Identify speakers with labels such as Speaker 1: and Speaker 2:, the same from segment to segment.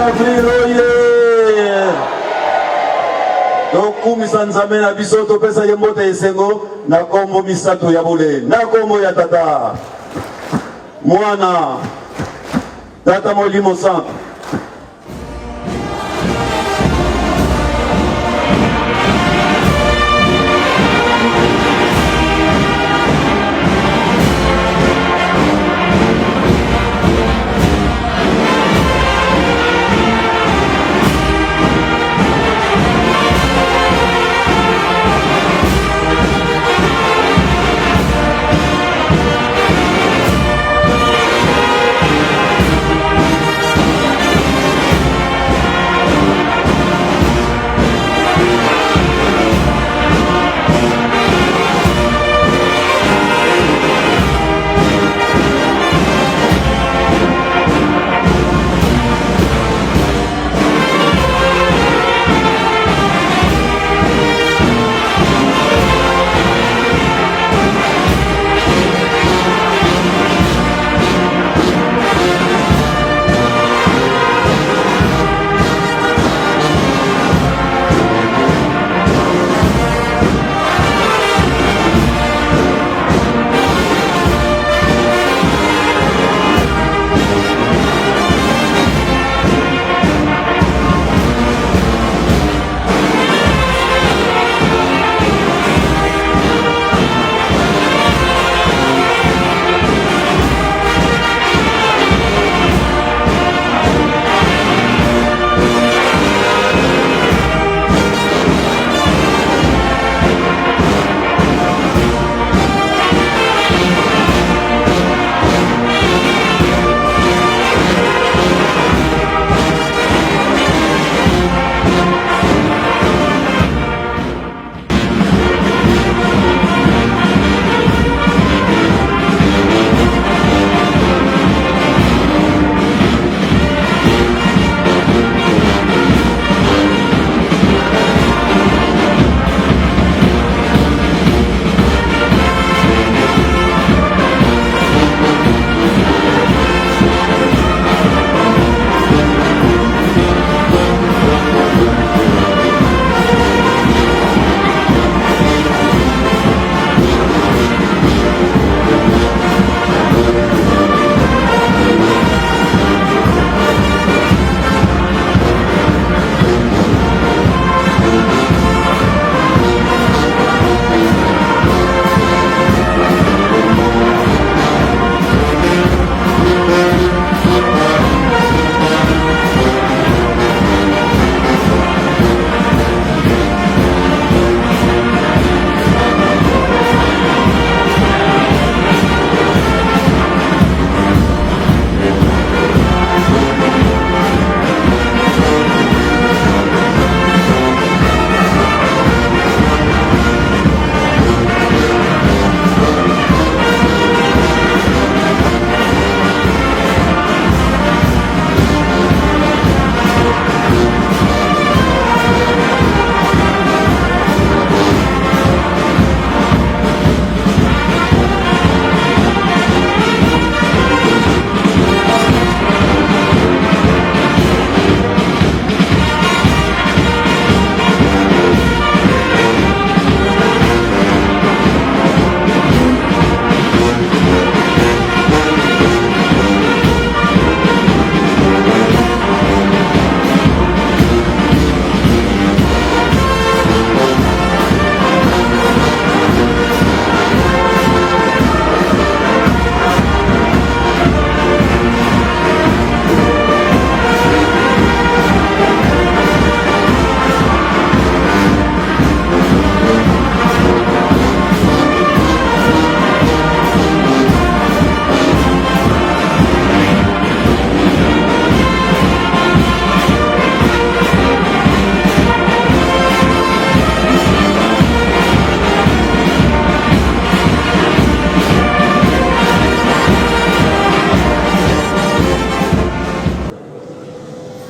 Speaker 1: avril oye tokumisa nzambe na biso topesa ye mbote esengo na kombo misato ya bole na kombo ya tata mwana tata Molimo Santo.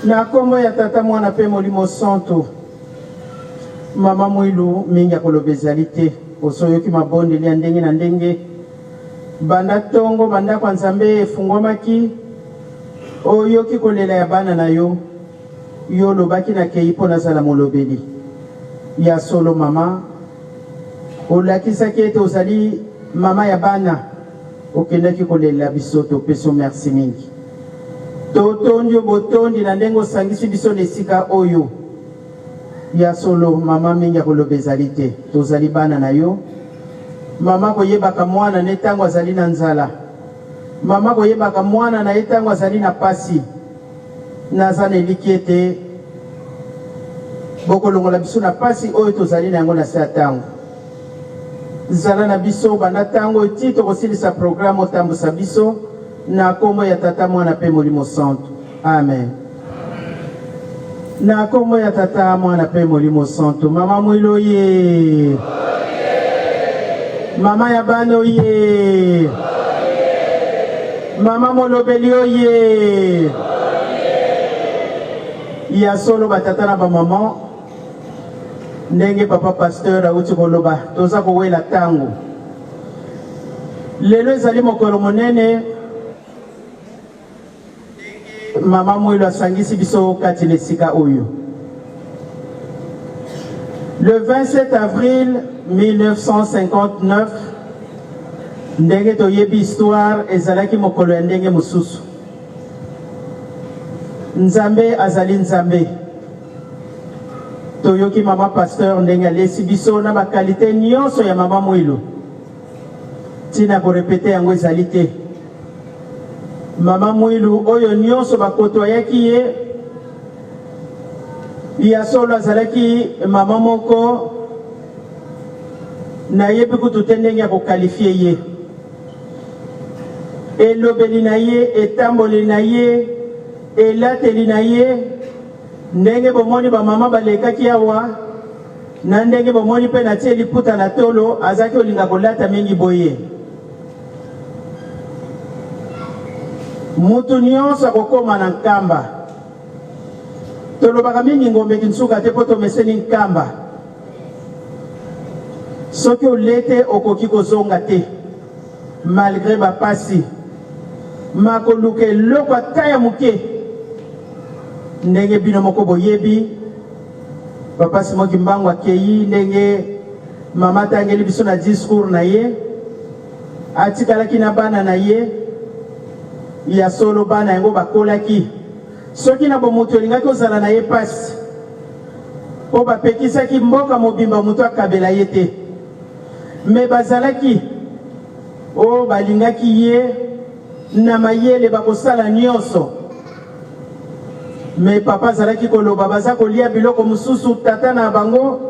Speaker 2: na kombo ya tata mwana pe Molimo Santo mama mwilu mingi akolobezali te osoyoki mabondeli ya ndenge na ndenge banda tongo banda kwa nzambe efungwamaki oyoki kolela ya bana na yo yo lobaki na kei mpo nazala molobeli ya solo mama olakisaki ete ozali mama ya bana okendaki kolela biso topesa merci mingi totondi yo botondi na ndenge osangisi biso na esika oyo ya solo mama mingi akoloba ezali te tozali bana na yo mama koyebaka mwana na ntango azali na nzala mama koyebaka mwana na ye ntango azali na pasi naza na eliki ete bokolongola biso na pasi oyo tozali na yango na se ya ntango zala na biso banda ntango eti tokosilisa programe otambusa biso na kombo ya tata mwana mpe molimo santo amen na kombo ya tata mwana mpe molimo santo mama mwilo ye mama ya bana oye mama molobeli oye ya solo batata na bamama ndenge papa pasteur auti koloba toza kowela ntango lelo ezali mokolo monene mama mwilo asangisi biso kati na esika oyo. Le 27 avril 1959 ndenge toyebi histoire ezalaki mokolo ya ndenge mosusu. Nzambe azali nzambe. Toyoki mama pasteur ndenge alesi biso na bakalite nyonso ya mama mwilo. Tina ko répéter yango ezali te. Mama mwilu oyo nyonso bakotoyaki ye ya solo azalaki mama moko na yebi kutu te ndenge ya kokalifie ye elobeli na ye etamboli na ye elateli na ye ndenge bomoni bamama balekaki awa na ndenge bomoni mpe na tie liputa na tolo azalaki olinga kolata mingi boye. Mutu nyonso akokoma na nkamba tolobaka mingi ngombe kinsuka te po tomeseni nkamba soki olete okoki kozonga te malgré bapasi makoluka eloko ata ya moke ndenge bino moko boyebi bapasi moki mbango akei ndenge mama tangeli biso na discours na ye atikalaki na bana na ye ya solo bana yango bakolaki soki na bomoto elingaki ozala na ye pasi po bapekisaki mboka mobimba moto akabela ye te me bazalaki o balingaki ye na mayele bakosala nyonso me papa azalaki koloba baza kolia biloko mosusu tata na bango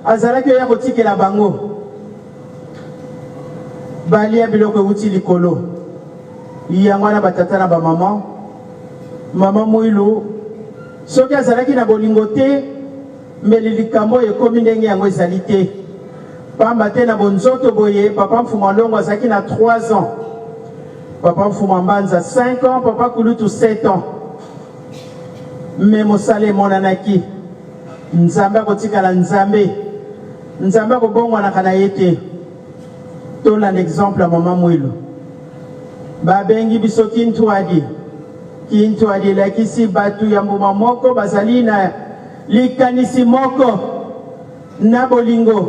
Speaker 2: azalaki oya kotikela bango balia biloko euti likolo yango wana batata na bamama mama mwilu soki azalaki na bolingo te mbeli likambo ekomi ndenge yango ezali te pamba te na bonzoto boye papa mfuma longo azalaki na 3 ans papa mfuma mbanza 5 ans papa kulutu 7 ans me mosala emonanaki nzambe akotikala nzambe nzambe akobongwanaka na ye te tolanda exemple ya mama mwilu babengi biso kintwadi elakisi bato ya mbuma moko bazali na likanisi moko na bolingo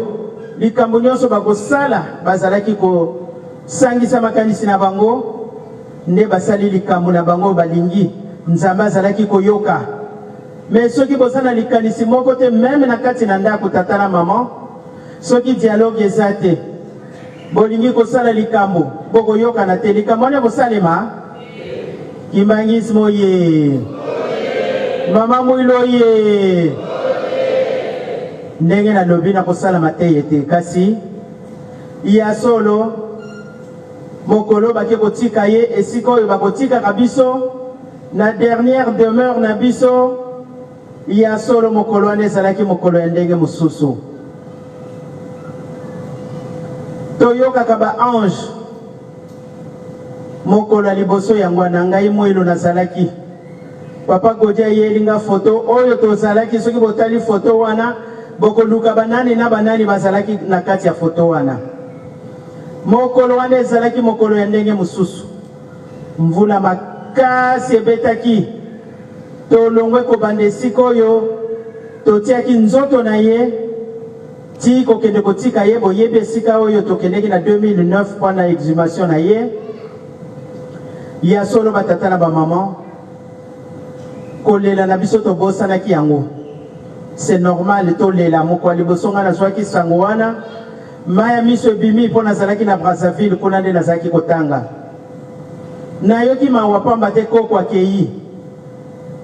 Speaker 2: likambo nyonso bakosala bazalaki kosangisa makanisi na bango nde basali likambo na bango balingi nzambe azalaki koyoka me soki bozala likanisi moko te meme na kati na ndako tata na mama soki dialogue eza te bolingi kosala likambo bokoyokana te likambo wana bosalema kimbangismo ye mama mwilo ye ndenge nalobi na kosalama te ye te kasi ya solo mokolo bake kotika ye esika oyo bakotikaka biso na dernière demeure na biso ya solo mokolo wana ezalaki mokolo ya ndenge mosusu toyokaka baange mokolo ya liboso yango na ngai mwilo nazalaki papa Godia yelinga foto oyo tozalaki soki botali foto wana bokoluka banani na banani bazalaki na kati ya foto wana mokolo wana ezalaki mokolo ya ndenge mosusu mvula makasi ebetaki tolongwe kobande sikoyo totiaki nzoto na ye ti kokende kotika ye boyebi esika oyo tokendeki na 2009 mpo na exhumation na ye ya solo batata na bamaman kolela na biso tobosanaki yango. C'est normal tolela moko liboso nga nazwaki sango wana maya miso ebimi mpo nazalaki na Brazzaville kuna nde nazalaki kotanga nayoki mawa pamba te koko akei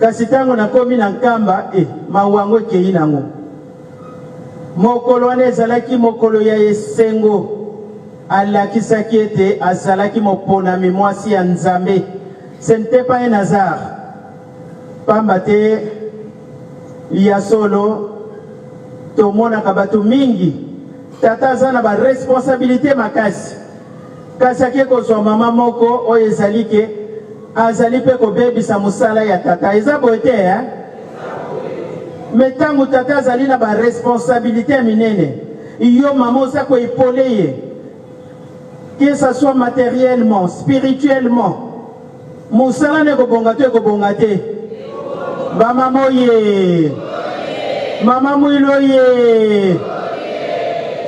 Speaker 2: kasi ntango nakomi na nkamba mawa yango ekei nango. Mokolo wana ezalaki mokolo ya esengo alakisaki ete azalaki moponami mwasi ya Nzambe. Ce n'était pas un hasard pamba te ya solo tomonaka bato mingi tata aza na baresponsabilité makasi kasi ake kozwa mama moko oyo ezali ke azali mpe kobebisa mosala ya tata eza boye te me ntango tata azali na baresponsabilité minene yo mama oza koepole ye que ça soit matériellement spirituellement mosala ne kobonga to ekobonga te bamama oye mama mwilu oye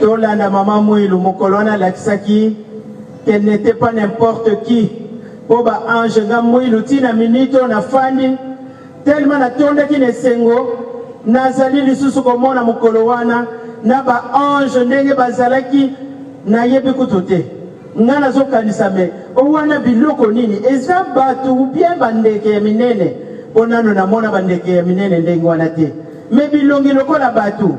Speaker 2: tolanda mama mwilu mokolo wana alakisaki qu'elle n'était pas n'importe qui po baange nga mwilu tina minute oyo nafandi tellement natondaki na esengo nazali lisusu komona mokolo wana na baange ndenge bazalaki nayebi kutu te nga nazokanisa me owana biloko nini eza bato ubien bandeke ya minene mpo nano namona bandeke ya minene ndenge wana te me bilongi lokola bato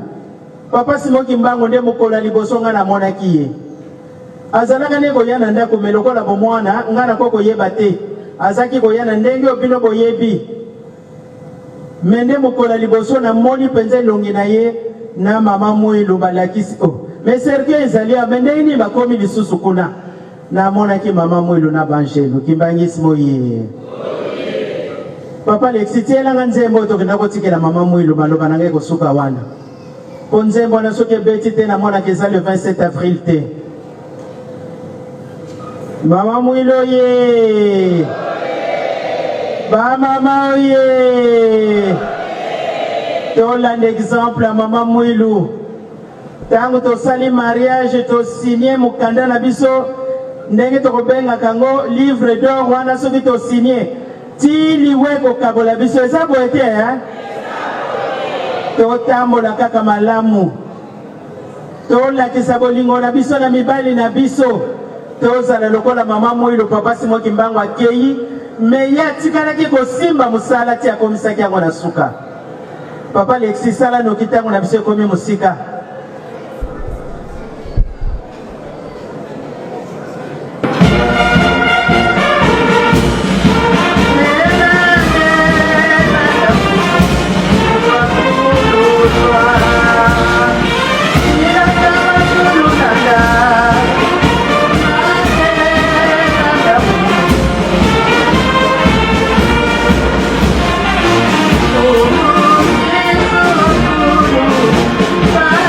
Speaker 2: papa Simoki Mbango nde mokolo ya liboso nga namonaki ye azalaka nde koya na ndako me lokola bomwana nga nako koyeba te azalaki koya na ndenge obino boyebi me nde mokolo ya liboso namoni mpenza elongi na ye na mama mwilu balakisi me cercueil ezali me ndenge nini bakomi lisusu kuna namonaki mama mwilu na banjelu kimbangisi moye papa Lexi tielanga nzembo tokenda kotikela mama mwilu maloba nangai kosuka wana po nzembo wana soki ebeti te namonaki eza le 27 avril te mama mwilu oye bamama oye tolanda exemple ya mama mwilu ntango tosali mariage tosigné mokanda na biso ndenge tokobengaka yango livre d'or wana soki tosigné ti liwe kokabola biso eza boye te totambola kaka malamu tolakisa bolingo na biso na mibali na biso tozala lokola mama mwilu papa Simoki Mbango akei me ye atikalaki kosimba mosala ti akomisaki yango na suka papa Lexi sala noki ntango na biso ekomi mosika
Speaker 3: Bye.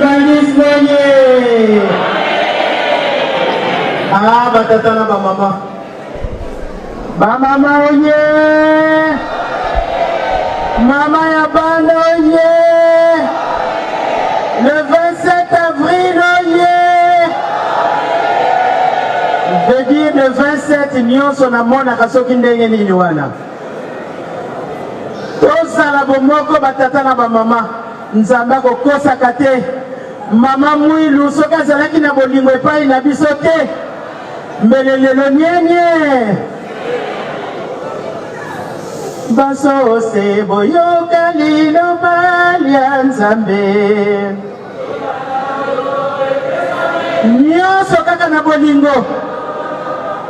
Speaker 2: Kimbangis Moye. Ah, batata na ba mama. Ba mama oye. Mama ya banda oye. Le 27 avril oye. Je dis le 27 nyonso na mona kasoki ndenge nini wana. Tosala bomoko batata na ba mama. Nzamba kokosaka te. Mama mwilu soki azalaki na bolingo epai na biso te. Mbele lelo nyenye. Baso se boyoka liloba lya Nzambe. Nyonso kaka na bolingo.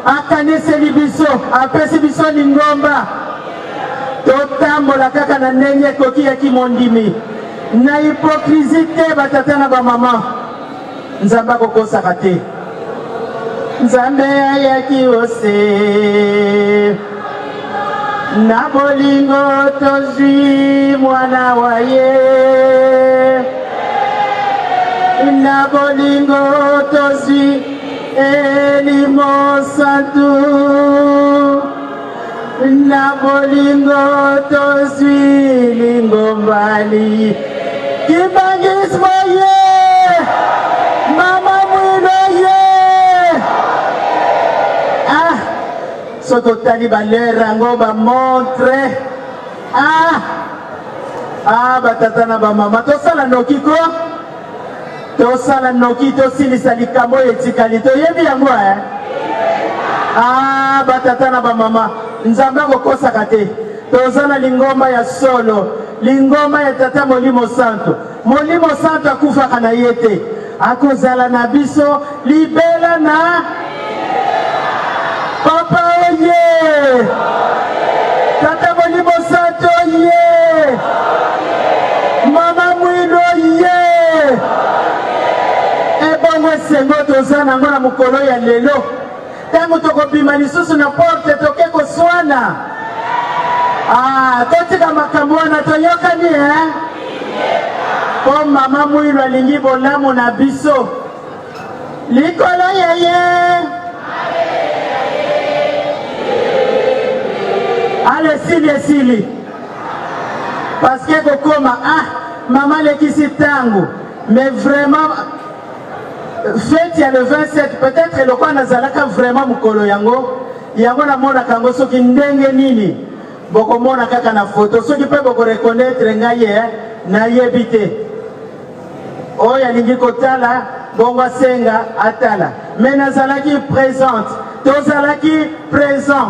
Speaker 2: Akaniseli biso, apesi biso lingomba. Totambola kaka na ndenge ekoki ya kimondimi. Na hypocrisie te batata na ba mama. Nzamba kokosaka te. Nzambe ayaki ose. Na bolingo tozwi mwana wa ye. Na bolingo tozwi elimo santu. Na bolingo tozwi lingombali. Kimbangis Moye. Mama mwilo ye. Ah, soto tali balera ngo ba montre. Batata na ba mama tosala noki ko. Tosala noki tosilisa likambo etikali toyebi yango batata na ba mama Nzambe kokosaka te. Tozana lingomba ya solo, lingomba ya tata Molimo Santo. Molimo Santo akufaka na yete. Akozala na biso libela na papa oye. Tata Molimo Santo oye. Mama mwilo oye. Ebongo sengo tozana ngona mukolo ya lelo. Tango tokobima lisusu na porte toke koswana. Totika makambo wana toyokani Po mama mwilo alingi bolamu na biso. Likolo yeye. Ale sili. Parce que kokoma maman lekisi tango. Mais vraiment fête ya le 27 peut-être le kwa nazalaka vraiment mukolo yango na mona kango soki ndenge nini boko mona kaka na photo soki pe boko reconnaître ngaye na yebite oya lingi kotala bongo senga atala mais nazalaki présente tozalaki présent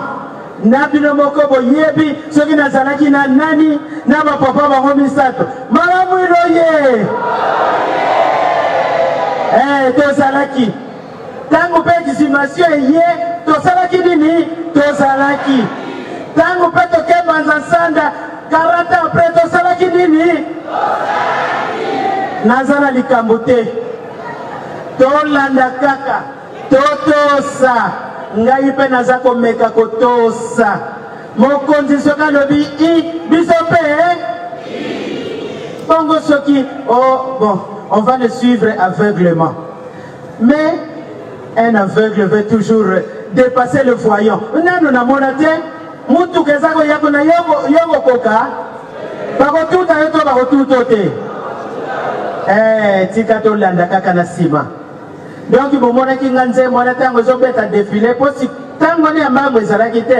Speaker 2: na bino moko boyebi soki nazalaki na nani na ba papa bango misato mama mwilo ye tozalaki tango pe exhumation ye tozalaki nini tozalaki tango pe tokeba nzasanda 40 ans après tozalaki nini tozalaki nazala likambo te tolanda kaka totosa ngai pe naza komeka kotosa mokonzi soki alobi biso pe bongo soki bon on va le suivre aveuglement. Mais un aveugle veut toujours dépasser le voyant. Nano na monate, mutu kezako yako na yongo koka. Bako tuta yoto bako tutote. Tika to landa kaka na sima. Donc bo mona ki nganze mona tango zo beta défilé po si tango ne amamwe ezalaki te.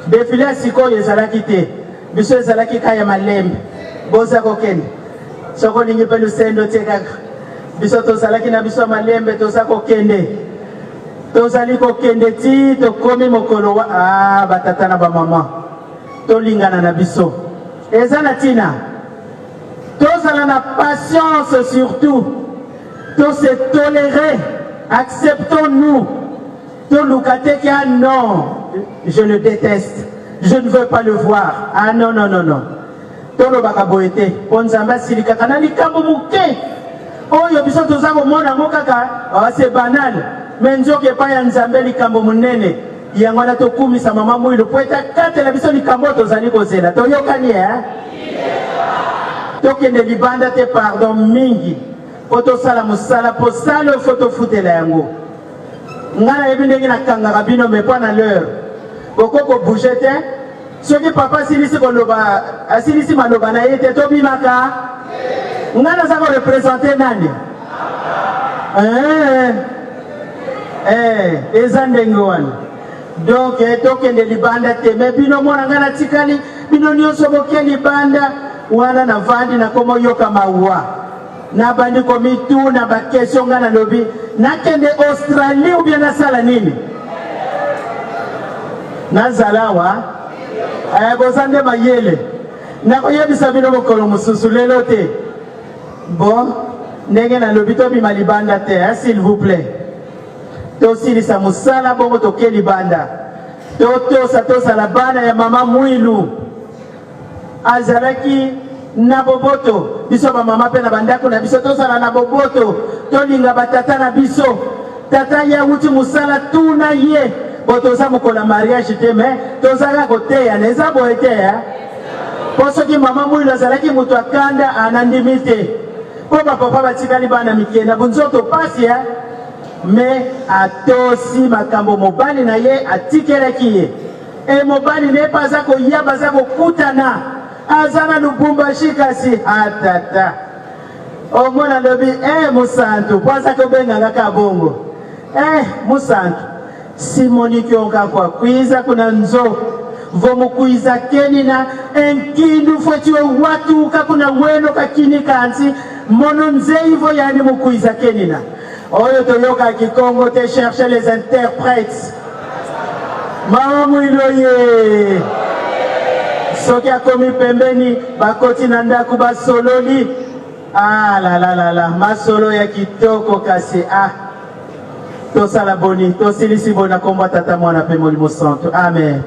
Speaker 2: Défilé siko ezalaki te. Biso ezalaki kaya malembe. Boza kokende. Soko ningi pe lusendo tekaka. Biso tozalaki na biso malembe tozako kende. Tozali ko kende ti to komi mokolo wa batata na ba mama. Tolingana na biso. Ezana tina. Tozala na patience surtout. To se tolérer. Acceptons-nous. To lukate ki non. Je le déteste. Je ne veux pas le voir. Non. Tolo bakaboete ponzamba silika kana likambo muke oyo biso tozako mona ngokaka c'est banal mais nzoke pa ya Nzambe likambo munene yango na tokumisa mama mwilo poeta kate la biso likambo tozali kozela toyokani tokende libanda te pardon mingi poto sala musala po sala photo futela yango ngana yebi ndenge nakangaka bino mais pas na l'heure boko ko bouger te soki papa silisi koloba asilisi maloba na ye te tobimaka ngana za ko représenter nani eza ndenge wana donc tokende libanda te mais bino mona ngana tikali bino nyonso boke libanda wana na vandi na komo yoka mawa na bandi komitu na bakesio ngana lobi nakende Australie ou bien nasala nini nazalawa ayagozande mayele nakoyebisa bino mokolo mosusu lelo te bon ndenge na lobi tobima libanda te s'il vous plaît tosilisa musala bongo toke libanda tosala bana ya mama Mwilu azalaki na boboto biso bamama mpe na bandako na biso tosala na boboto tolinga batata na biso tata ye awuti musala tuna ye po toza mokola mariage te me tozaka koteya na eza boye te po soki mama Mwilu azalaki moto akanda anandimi te po bapapa batikali bana mike na bunzoto pasi me atosi makambo mobali na ye atikelaki ye e mobali ne paza koya baza kokutana azana Lubumbashi kasi atata omona lobi musantu pwaza kobenga kabongo musantu simoniki onka kwa kwiza kuna nzo vomu kwiza keni na enkindu fwetiwe watu kakuna weno kakini kansi mono nze hivyo yani mukwiza keni na oyo toyoka kikongo te chercher les interprètes mama Mwilu ye soki akomi pembeni bakoti na ndako basololi la masolo ya kitoko kasi tosala boni tosilisi bona kombo tata mwana pe Molimo Santo amen.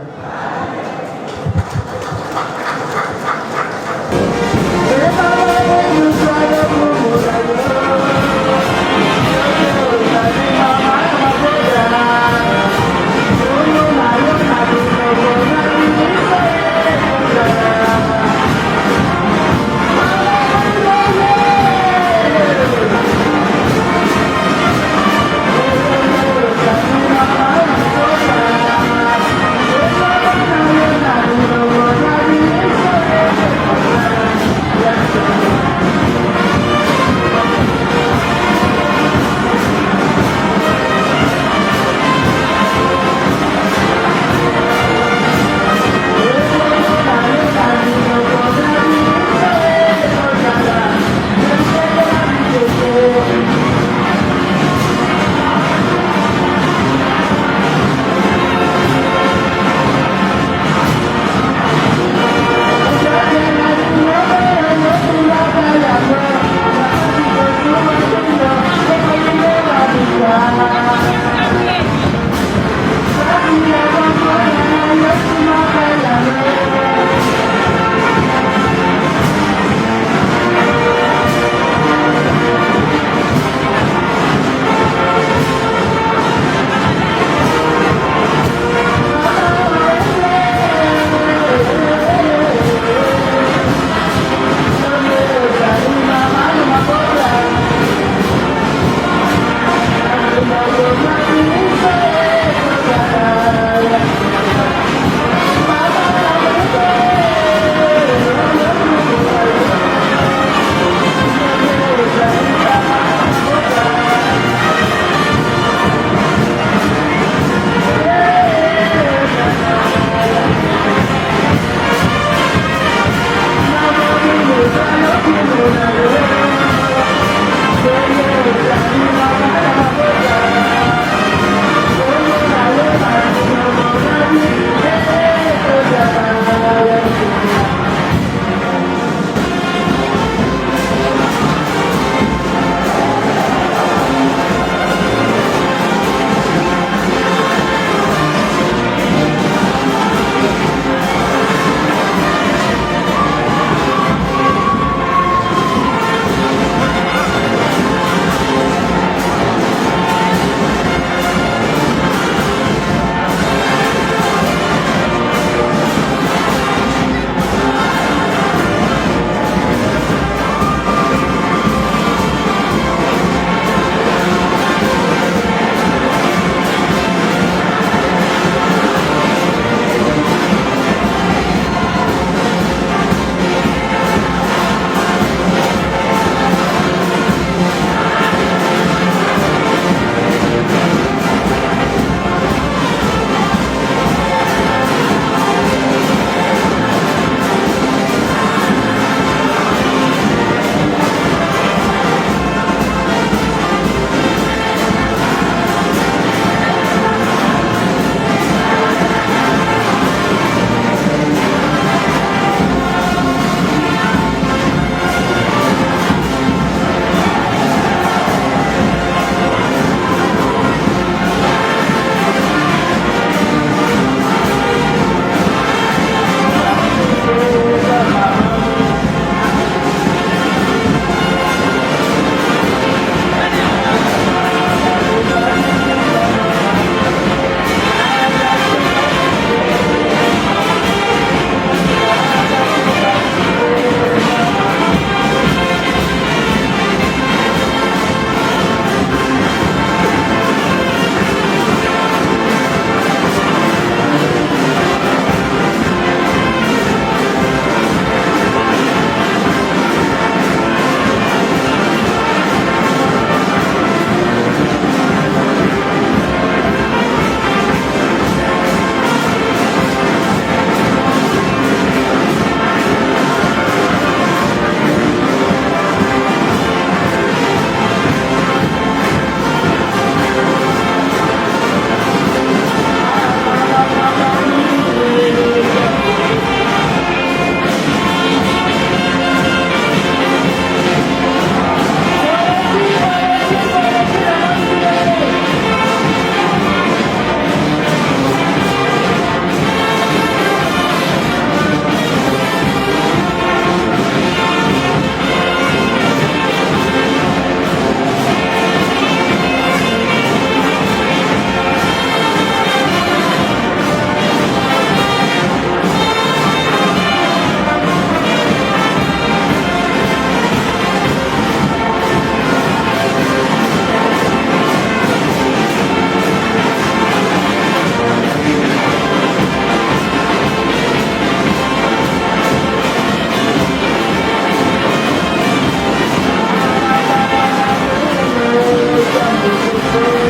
Speaker 1: Amen.